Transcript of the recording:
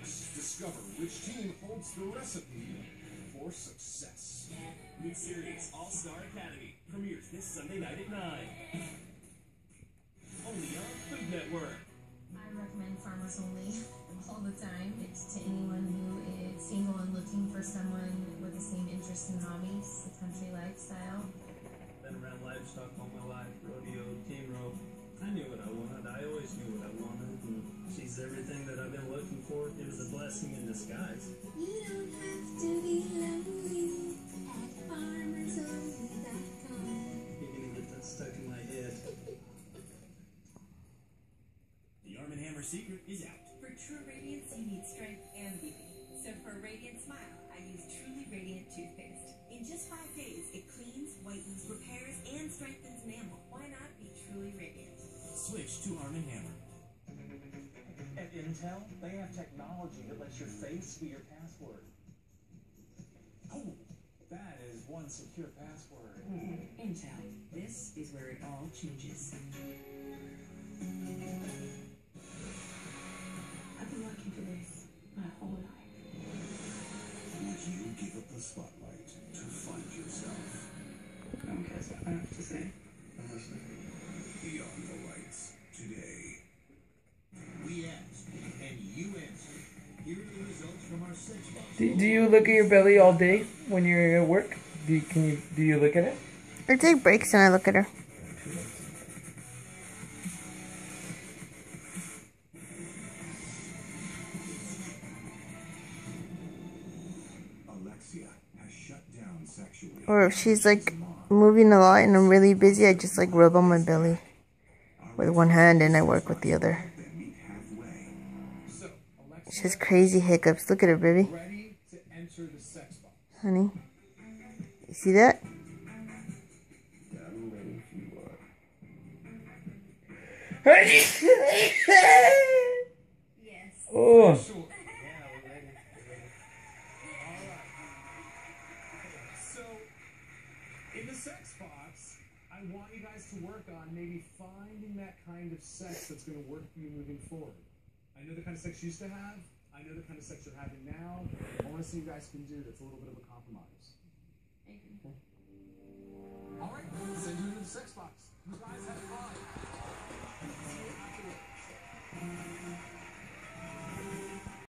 Discover which team holds the recipe for success. New series All-Star Academy premieres this Sunday night at 9. Only on Food Network. I recommend Farmers Only all the time. It's to anyone who is single and looking for someone with the same interests and hobbies, the country lifestyle. Been around livestock all my life, rodeo, team rope. I knew what I wanted. I always knew what I wanted. And she's everything that I've been looking for. It was a blessing in disguise. You don't have to be lonely at farmersonly.com. You're gonna get that stuck in my head. The Arm & Hammer secret is out. For true radiance, you need strength and beauty. So for a radiant smile, I use Truly Radiant toothpaste. In just 5 days, it cleans, whitens, repairs, and strengthens enamel. Why not be truly radiant? Switch to Arm & Hammer. At Intel, they have technology that lets your face be your password. Oh, that is one secure password. Intel. This is where it all changes. I've been working for this my whole life. Would you give up the spotlight to find yourself? No one cares what I have to say. I'm listening. Beyond the lights today. We asked, and you answered. Here are the results from our 6-box. Do you look at your belly all day when you're at work? Do you look at it? I take breaks and I look at her. Alexia has shut down sexually. Or if she's like moving a lot and I'm really busy, I just like rub on my belly with one hand and I work with the other. She has crazy hiccups. Look at her, baby. Ready to enter the sex box. Honey. You see that? I'm ready if you are. Yes. Oh. Sure. So, in the sex box, I want you guys to work on maybe finding that kind of sex that's going to work for you moving forward. I know the kind of sex you used to have. I know the kind of sex you're having now. I want to see what you guys can do that's a little bit of a compromise. All right, let's enter into the sex box. You guys have fun.